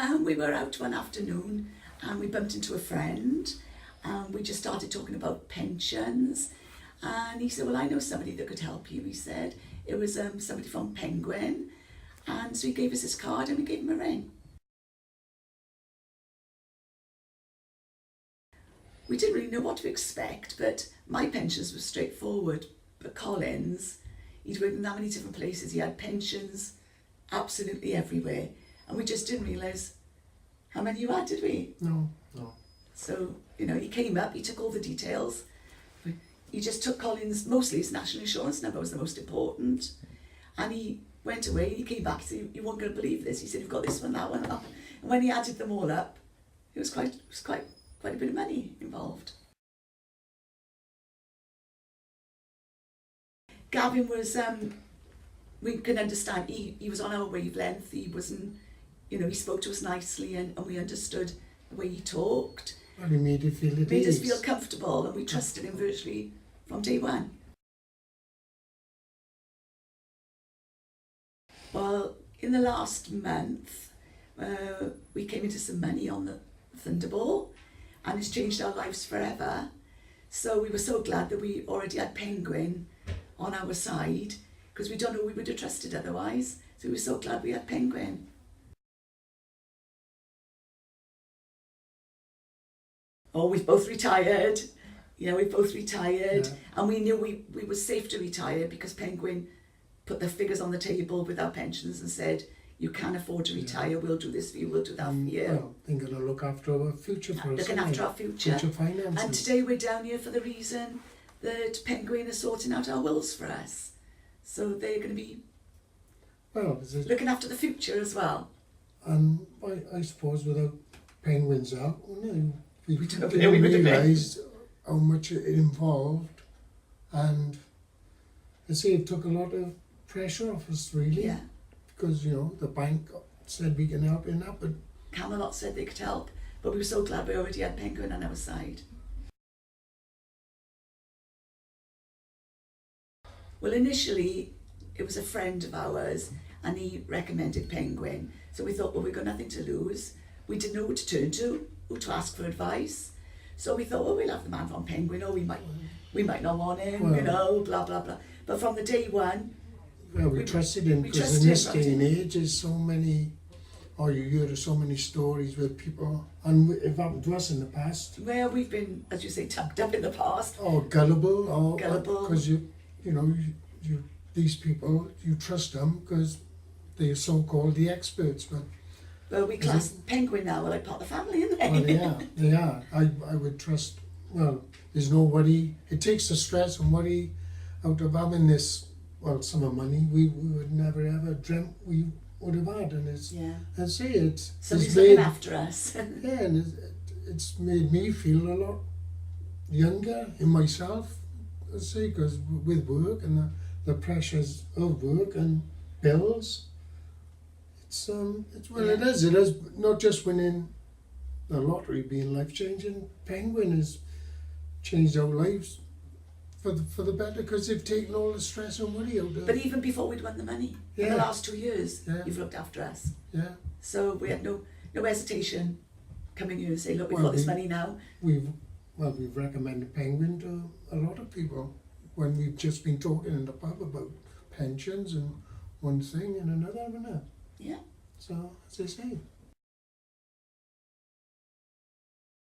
And we were out one afternoon and we bumped into a friend and we just started talking about pensions. And he said, well, I know somebody that could help you, he said. It was somebody from Penguin. And so he gave us his card and we gave him a ring. We didn't really know what to expect, but my pensions were straightforward. But Colin's, he'd worked in that many different places. He had pensions absolutely everywhere. And we just didn't realise how many you had, did we? No. So, you know, he came up, he took all the details. He just took Colin's, mostly his national insurance number was the most important. And he went away, he came back, he said, you weren't going to believe this. He said, you've got this one, that one, that one. And when he added them all up, it was quite a bit of money involved. Gavin was, we can understand, he was on our wavelength, he wasn't, you know, he spoke to us nicely and we understood the way he talked. Well, he made you feel at Made us ease. feel comfortable and we trusted him virtually from day one. Well, in the last month, we came into some money on the Thunderball and it's changed our lives forever. So we were so glad that we already had Penguin on our side because we don't know who we would have trusted otherwise. So we were so glad we had Penguin. Oh, we've both retired. Yeah, we've both retired. Yeah. And we knew we were safe to retire because Penguin put the figures on the table with our pensions and said, you can afford to retire, we'll do this for you, we'll do that for you. Well, they're going to look after our future for us. Looking after our future. Future finances. And today we're down here for the reason that Penguin are sorting out our wills for us. So they're going to be looking after the future as well. And I suppose without Penguins out, we don't know didn't where we would have been. realise how much it involved. And I say it took a lot of pressure off us, really. Yeah. Because, you know, the bank said we can help in that, but Camelot said they could help, but we were so glad we already had Penguin on our side. Well, initially, it was a friend of ours and he recommended Penguin. So we thought, well, we've got nothing to lose. We didn't know who to turn to, who to ask for advice. So we thought, well, we'll have the man from Penguin, or we might not want him, you know, blah, blah, blah. But from the day one, we trusted him, because in this day and age, there's so many, or you hear of so many stories with people, and it happened to us in the past. Well, we've been, as you say, tucked up in the past. Or gullible, or Gullible. because you know, these people, you trust them because they're so-called the experts, but Well, we class Penguin now, we're like part of the family, isn't they? well, they are. I would trust, well, there's nobody, it takes the stress and worry out of having this, well, sum of money we would never ever dreamt we would have had, and it's, I say it's Somebody's made, looking after us. yeah, and it's made me feel a lot younger in myself, I say, because with work and the pressures of work and bills, it is not just winning the lottery being life-changing. Penguin has changed our lives for the better, because they've taken all the stress and worry out of it. But even before we'd won the money, in the last 2 years, you've looked after us. Yeah. So we had no hesitation coming here and say, look, we've got this money now. We've recommended Penguin to a lot of people when we've just been talking in the pub about pensions and one thing and another, haven't we? Yeah. So, as I say,